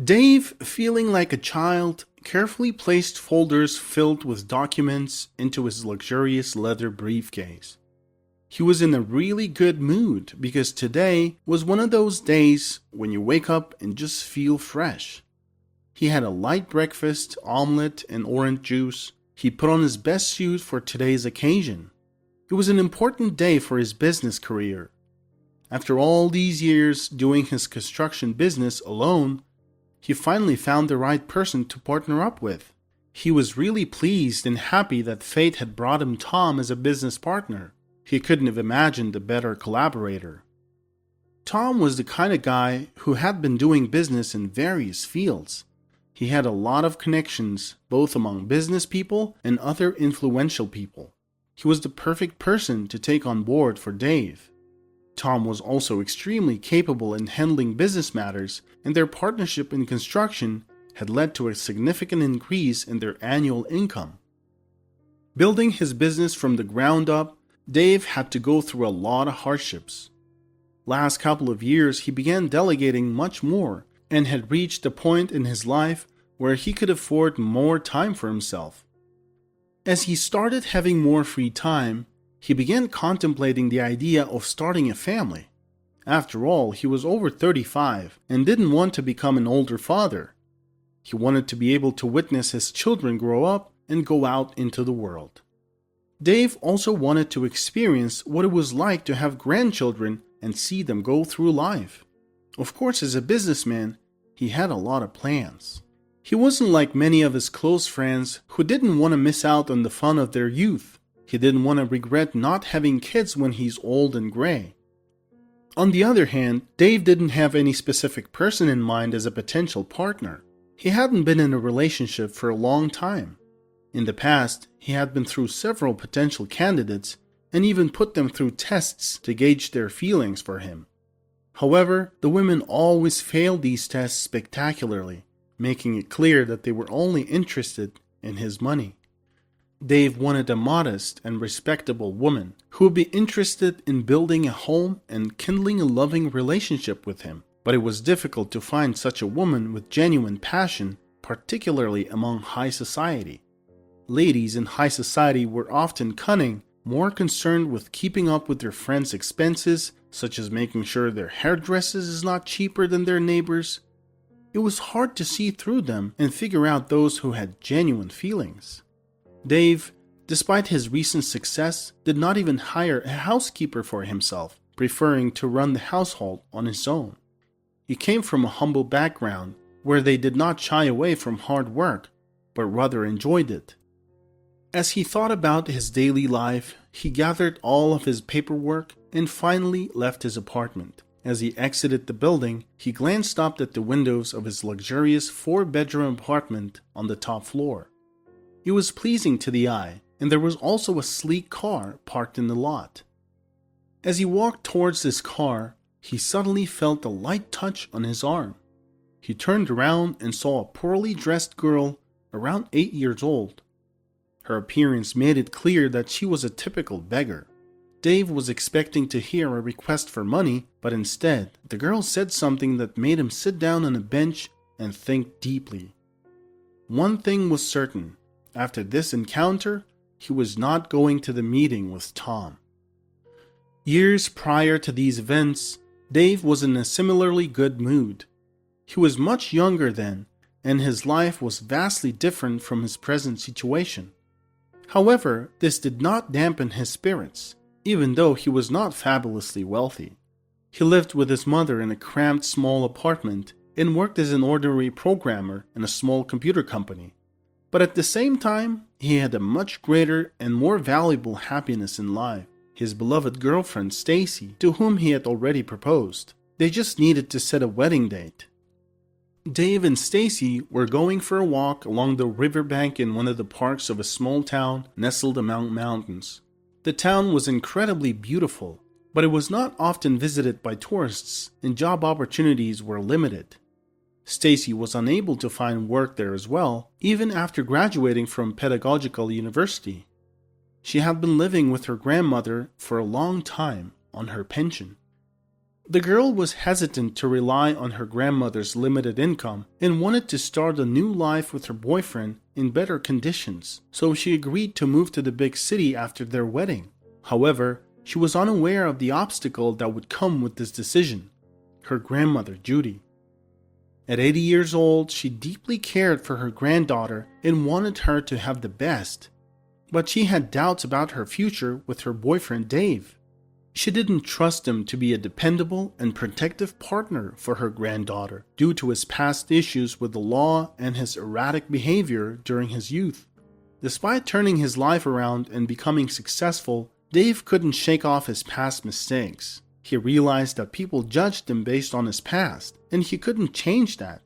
Dave, feeling like a child, carefully placed folders filled with documents into his luxurious leather briefcase. He was in a really good mood because today was one of those days when you wake up and just feel fresh. He had a light breakfast, omelette, and orange juice. He put on his best suit for today's occasion. It was an important day for his business career. After all these years doing his construction business alone, he finally found the right person to partner up with. He was really pleased and happy that fate had brought him Tom as a business partner. He couldn't have imagined a better collaborator. Tom was the kind of guy who had been doing business in various fields. He had a lot of connections, both among business people and other influential people. He was the perfect person to take on board for Dave. Tom was also extremely capable in handling business matters, and their partnership in construction had led to a significant increase in their annual income. Building his business from the ground up, Dave had to go through a lot of hardships. Last couple of years, he began delegating much more and had reached a point in his life where he could afford more time for himself. As he started having more free time, he began contemplating the idea of starting a family. After all, he was over 35 and didn't want to become an older father. He wanted to be able to witness his children grow up and go out into the world. Dave also wanted to experience what it was like to have grandchildren and see them go through life. Of course, as a businessman, he had a lot of plans. He wasn't like many of his close friends who didn't want to miss out on the fun of their youth. He didn't want to regret not having kids when he's old and gray. On the other hand, Dave didn't have any specific person in mind as a potential partner. He hadn't been in a relationship for a long time. In the past, he had been through several potential candidates and even put them through tests to gauge their feelings for him. However, the women always failed these tests spectacularly, making it clear that they were only interested in his money. Dave wanted a modest and respectable woman who would be interested in building a home and kindling a loving relationship with him. But it was difficult to find such a woman with genuine passion, particularly among high society. Ladies in high society were often cunning, more concerned with keeping up with their friends' expenses, such as making sure their hairdresses is not cheaper than their neighbors. It was hard to see through them and figure out those who had genuine feelings. Dave, despite his recent success, did not even hire a housekeeper for himself, preferring to run the household on his own. He came from a humble background where they did not shy away from hard work, but rather enjoyed it. As he thought about his daily life, he gathered all of his paperwork and finally left his apartment. As he exited the building, he glanced up at the windows of his luxurious 4-bedroom apartment on the top floor. It was pleasing to the eye, and there was also a sleek car parked in the lot. As he walked towards this car, he suddenly felt a light touch on his arm. He turned around and saw a poorly dressed girl around 8 years old. Her appearance made it clear that she was a typical beggar. Dave was expecting to hear a request for money, but instead, the girl said something that made him sit down on a bench and think deeply. One thing was certain. After this encounter, he was not going to the meeting with Tom. Years prior to these events, Dave was in a similarly good mood. He was much younger then, and his life was vastly different from his present situation. However, this did not dampen his spirits, even though he was not fabulously wealthy. He lived with his mother in a cramped small apartment and worked as an ordinary programmer in a small computer company. But at the same time, he had a much greater and more valuable happiness in life. His beloved girlfriend Stacy, to whom he had already proposed. They just needed to set a wedding date. Dave and Stacy were going for a walk along the riverbank in one of the parks of a small town nestled among mountains. The town was incredibly beautiful, but it was not often visited by tourists, and job opportunities were limited. Stacy was unable to find work there as well, even after graduating from pedagogical university. She had been living with her grandmother for a long time on her pension. The girl was hesitant to rely on her grandmother's limited income and wanted to start a new life with her boyfriend in better conditions, so she agreed to move to the big city after their wedding. However, she was unaware of the obstacle that would come with this decision: her grandmother, Judy. At 80 years old, she deeply cared for her granddaughter and wanted her to have the best, but she had doubts about her future with her boyfriend, Dave. She didn't trust him to be a dependable and protective partner for her granddaughter due to his past issues with the law and his erratic behavior during his youth. Despite turning his life around and becoming successful, Dave couldn't shake off his past mistakes. He realized that people judged him based on his past, and he couldn't change that.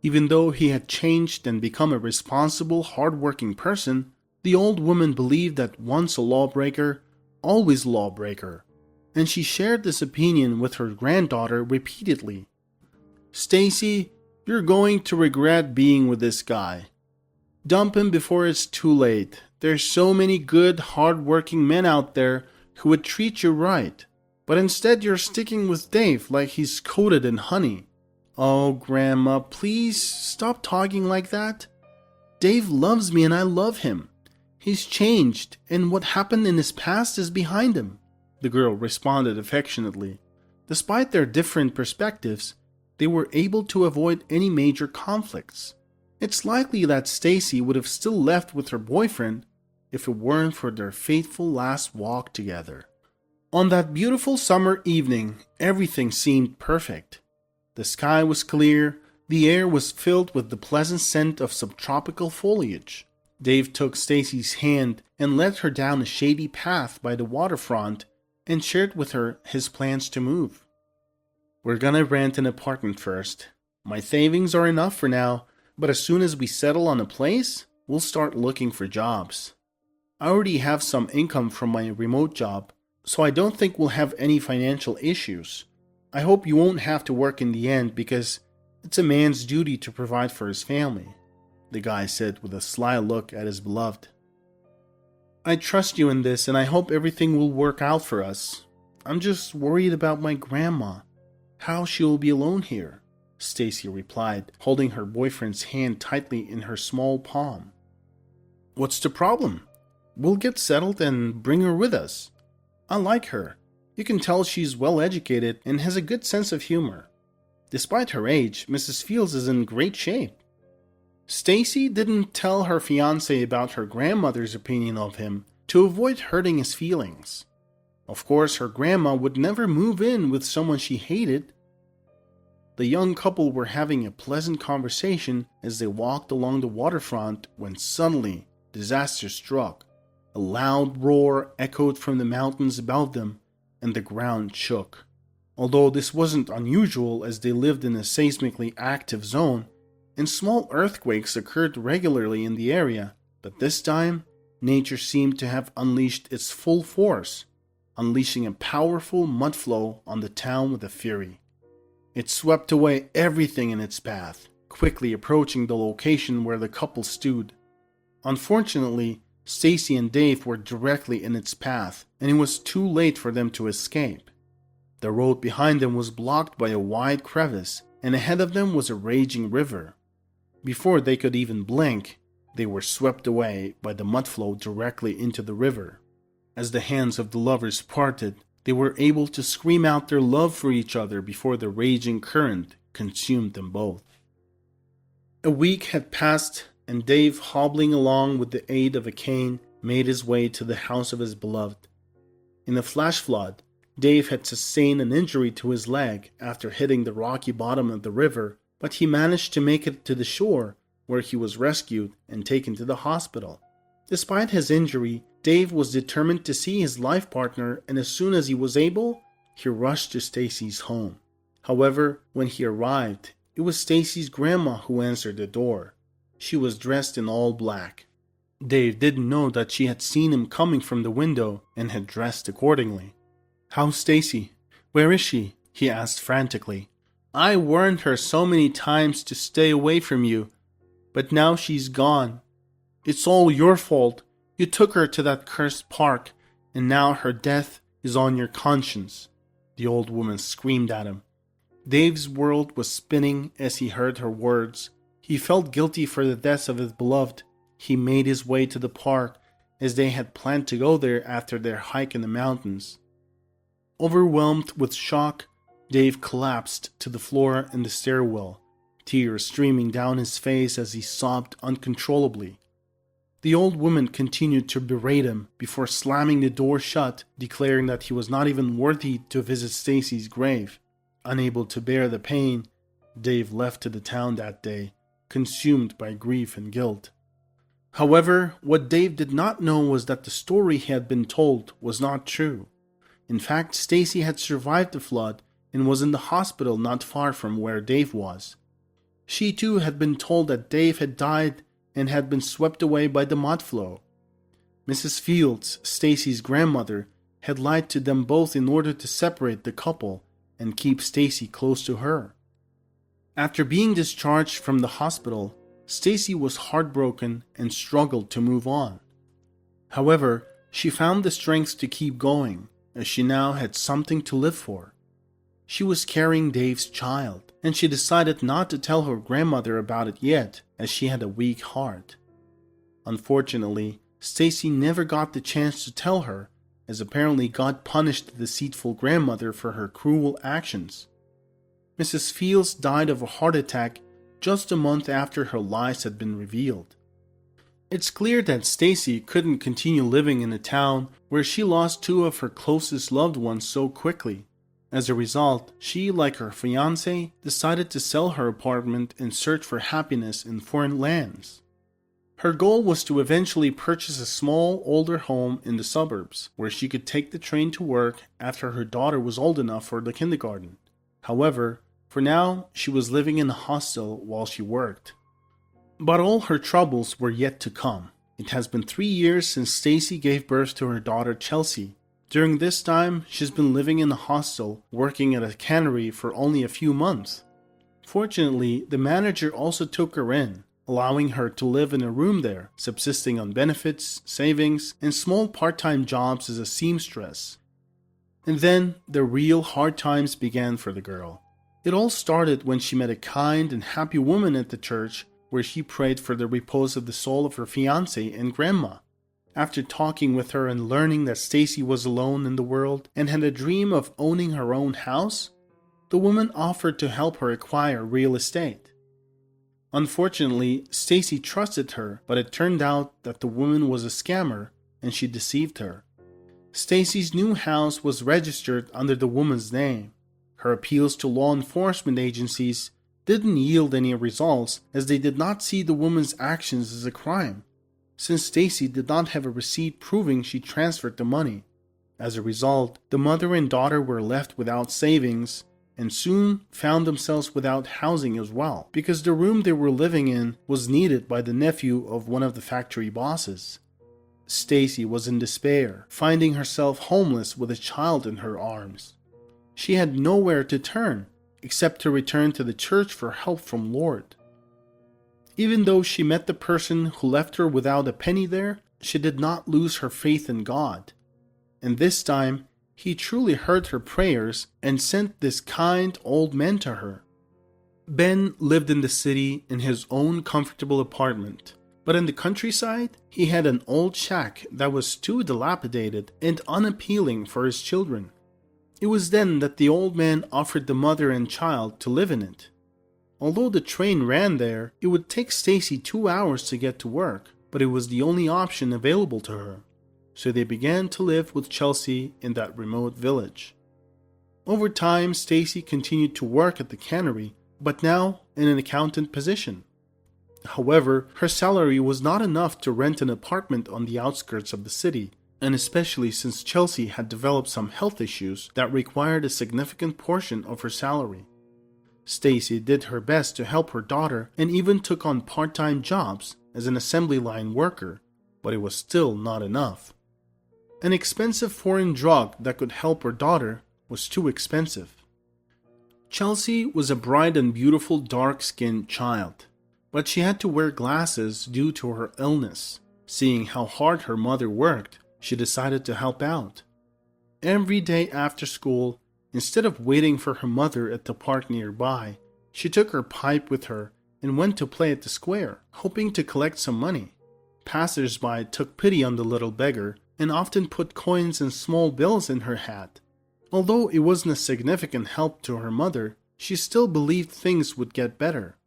Even though he had changed and become a responsible, hardworking person, the old woman believed that once a lawbreaker, always a lawbreaker, and she shared this opinion with her granddaughter repeatedly. "Stacy, you're going to regret being with this guy. Dump him before it's too late. There's so many good, hard-working men out there who would treat you right. But instead you're sticking with Dave like he's coated in honey. Oh, Grandma, please stop talking like that. Dave loves me and I love him. He's changed, and what happened in his past is behind him," the girl responded affectionately. Despite their different perspectives, they were able to avoid any major conflicts. It's likely that Stacy would have still left with her boyfriend if it weren't for their fateful last walk together. On that beautiful summer evening, everything seemed perfect. The sky was clear, the air was filled with the pleasant scent of subtropical foliage. Dave took Stacy's hand and led her down a shady path by the waterfront and shared with her his plans to move. "We're gonna rent an apartment first. My savings are enough for now, but as soon as we settle on a place, we'll start looking for jobs. I already have some income from my remote job, so I don't think we'll have any financial issues. I hope you won't have to work in the end because it's a man's duty to provide for his family," the guy said with a sly look at his beloved. "I trust you in this and I hope everything will work out for us. I'm just worried about my grandma, how she will be alone here," Stacy replied, holding her boyfriend's hand tightly in her small palm. "What's the problem? We'll get settled and bring her with us. I like her. You can tell she's well educated and has a good sense of humor. Despite her age, Mrs. Fields is in great shape." Stacy didn't tell her fiancé about her grandmother's opinion of him to avoid hurting his feelings. Of course, her grandma would never move in with someone she hated. The young couple were having a pleasant conversation as they walked along the waterfront when suddenly disaster struck. A loud roar echoed from the mountains above them, and the ground shook. Although this wasn't unusual as they lived in a seismically active zone, and small earthquakes occurred regularly in the area, but this time, nature seemed to have unleashed its full force, unleashing a powerful mudflow on the town with a fury. It swept away everything in its path, quickly approaching the location where the couple stood. Unfortunately, Stacy and Dave were directly in its path, and it was too late for them to escape. The road behind them was blocked by a wide crevice, and ahead of them was a raging river. Before they could even blink, they were swept away by the mudflow directly into the river. As the hands of the lovers parted, they were able to scream out their love for each other before the raging current consumed them both. A week had passed, and Dave, hobbling along with the aid of a cane, made his way to the house of his beloved. In a flash flood, Dave had sustained an injury to his leg after hitting the rocky bottom of the river, but he managed to make it to the shore, where he was rescued and taken to the hospital. Despite his injury, Dave was determined to see his life partner, and as soon as he was able, he rushed to Stacy's home. However, when he arrived, it was Stacy's grandma who answered the door. She was dressed in all black. Dave didn't know that she had seen him coming from the window and had dressed accordingly. "How's Stacy? Where is she?" he asked frantically. "I warned her so many times to stay away from you, but now she's gone. It's all your fault. You took her to that cursed park, and now her death is on your conscience," the old woman screamed at him. Dave's world was spinning as he heard her words. He felt guilty for the deaths of his beloved. He made his way to the park, as they had planned to go there after their hike in the mountains. Overwhelmed with shock, Dave collapsed to the floor in the stairwell, tears streaming down his face as he sobbed uncontrollably. The old woman continued to berate him before slamming the door shut, declaring that he was not even worthy to visit Stacy's grave. Unable to bear the pain, Dave left to the town that day, consumed by grief and guilt. However, what Dave did not know was that the story he had been told was not true. In fact, Stacy had survived the flood and was in the hospital not far from where Dave was. She too had been told that Dave had died and had been swept away by the mud flow. Mrs. Fields, Stacy's grandmother, had lied to them both in order to separate the couple and keep Stacy close to her. After being discharged from the hospital, Stacy was heartbroken and struggled to move on. However, she found the strength to keep going, as she now had something to live for. She was carrying Dave's child, and she decided not to tell her grandmother about it yet, as she had a weak heart. Unfortunately, Stacy never got the chance to tell her, as apparently God punished the deceitful grandmother for her cruel actions. Mrs. Fields died of a heart attack just a month after her lies had been revealed. It's clear that Stacy couldn't continue living in a town where she lost two of her closest loved ones so quickly. As a result, she, like her fiancé, decided to sell her apartment and search for happiness in foreign lands. Her goal was to eventually purchase a small, older home in the suburbs, where she could take the train to work after her daughter was old enough for the kindergarten. However, for now, she was living in a hostel while she worked. But all her troubles were yet to come. It has been 3 years since Stacy gave birth to her daughter Chelsea. During this time, she's been living in a hostel, working at a cannery for only a few months. Fortunately, the manager also took her in, allowing her to live in a room there, subsisting on benefits, savings, and small part-time jobs as a seamstress. And then, the real hard times began for the girl. It all started when she met a kind and happy woman at the church where she prayed for the repose of the soul of her fiancé and grandma. After talking with her and learning that Stacy was alone in the world and had a dream of owning her own house, the woman offered to help her acquire real estate. Unfortunately, Stacy trusted her, but it turned out that the woman was a scammer and she deceived her. Stacy's new house was registered under the woman's name. Her appeals to law enforcement agencies didn't yield any results, as they did not see the woman's actions as a crime, since Stacy did not have a receipt proving she transferred the money. As a result, the mother and daughter were left without savings and soon found themselves without housing as well, because the room they were living in was needed by the nephew of one of the factory bosses. Stacy was in despair, finding herself homeless with a child in her arms. She had nowhere to turn except to return to the church for help from Lord. Even though she met the person who left her without a penny there, she did not lose her faith in God. And this time, He truly heard her prayers and sent this kind old man to her. Ben lived in the city in his own comfortable apartment, but in the countryside, he had an old shack that was too dilapidated and unappealing for his children. It was then that the old man offered the mother and child to live in it. Although the train ran there, it would take Stacy 2 hours to get to work, but it was the only option available to her. So they began to live with Chelsea in that remote village. Over time, Stacy continued to work at the cannery, but now in an accountant position. However, her salary was not enough to rent an apartment on the outskirts of the city, and especially since Chelsea had developed some health issues that required a significant portion of her salary. Stacy did her best to help her daughter and even took on part-time jobs as an assembly line worker, but it was still not enough. An expensive foreign drug that could help her daughter was too expensive. Chelsea was a bright and beautiful dark-skinned child, but she had to wear glasses due to her illness. Seeing how hard her mother worked, she decided to help out. Every day after school, Instead of waiting for her mother at the park nearby, she took her pipe with her and went to play at the square, hoping to collect some money. Passers-by took pity on the little beggar and often put coins and small bills in her hat. Although it wasn't a significant help to her mother, she still believed things would get better.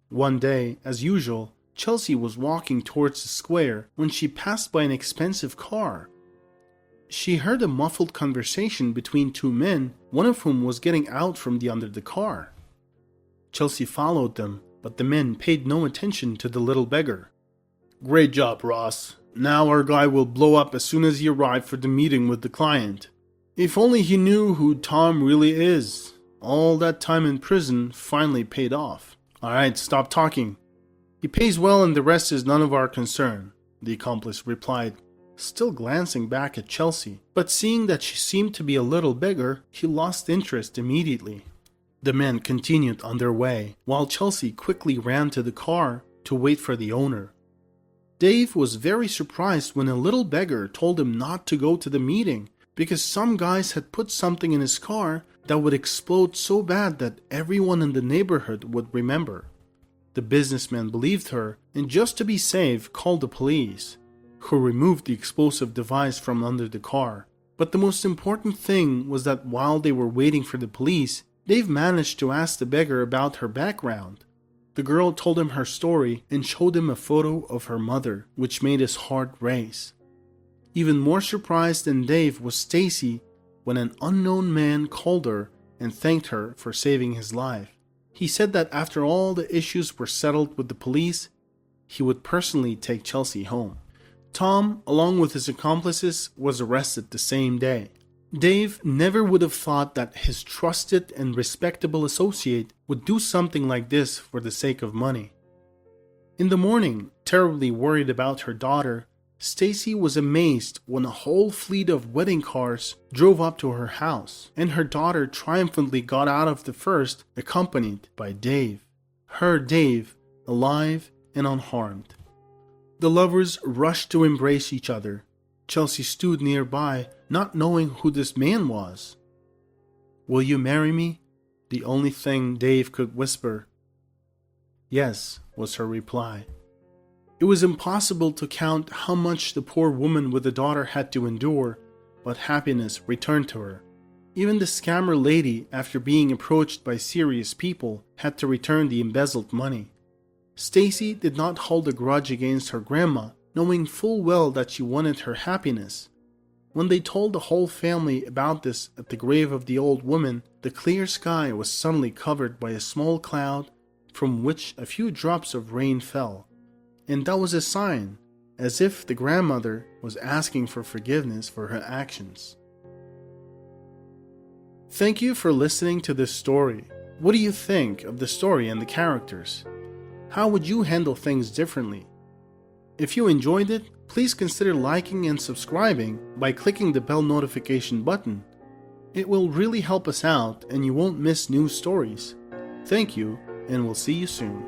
One day, as usual, Chelsea was walking towards the square when she passed by an expensive car. She heard a muffled conversation between two men, one of whom was getting out from under the car. Chelsea followed them, but the men paid no attention to the little beggar. "Great job, Ross. Now our guy will blow up as soon as he arrives for the meeting with the client. If only he knew who Tom really is. All that time in prison finally paid off." "Alright, stop talking. He pays well and the rest is none of our concern," the accomplice replied, still glancing back at Chelsea, but seeing that she seemed to be a little bigger, he lost interest immediately. The men continued on their way, while Chelsea quickly ran to the car to wait for the owner. Dave was very surprised when a little beggar told him not to go to the meeting because some guys had put something in his car that would explode so bad that everyone in the neighborhood would remember. The businessman believed her and, just to be safe, called the police, who removed the explosive device from under the car. But the most important thing was that while they were waiting for the police, Dave managed to ask the beggar about her background. The girl told him her story and showed him a photo of her mother, which made his heart race. Even more surprised than Dave was Stacy when an unknown man called her and thanked her for saving his life. He said that after all the issues were settled with the police, he would personally take Chelsea home. Tom, along with his accomplices, was arrested the same day. Dave never would have thought that his trusted and respectable associate would do something like this for the sake of money. In the morning, terribly worried about her daughter, Stacy was amazed when a whole fleet of wedding cars drove up to her house, and her daughter triumphantly got out of the first, accompanied by Dave. Her Dave, alive and unharmed. The lovers rushed to embrace each other. Chelsea stood nearby, not knowing who this man was. "Will you marry me?" The only thing Dave could whisper. "Yes," was her reply. It was impossible to count how much the poor woman with the daughter had to endure, but happiness returned to her. Even the scammer lady, after being approached by serious people, had to return the embezzled money. Stacy did not hold a grudge against her grandma, knowing full well that she wanted her happiness. When they told the whole family about this at the grave of the old woman, the clear sky was suddenly covered by a small cloud from which a few drops of rain fell. And that was a sign, as if the grandmother was asking for forgiveness for her actions. Thank you for listening to this story. What do you think of the story and the characters? How would you handle things differently? If you enjoyed it, please consider liking and subscribing by clicking the bell notification button. It will really help us out and you won't miss new stories. Thank you, and we'll see you soon.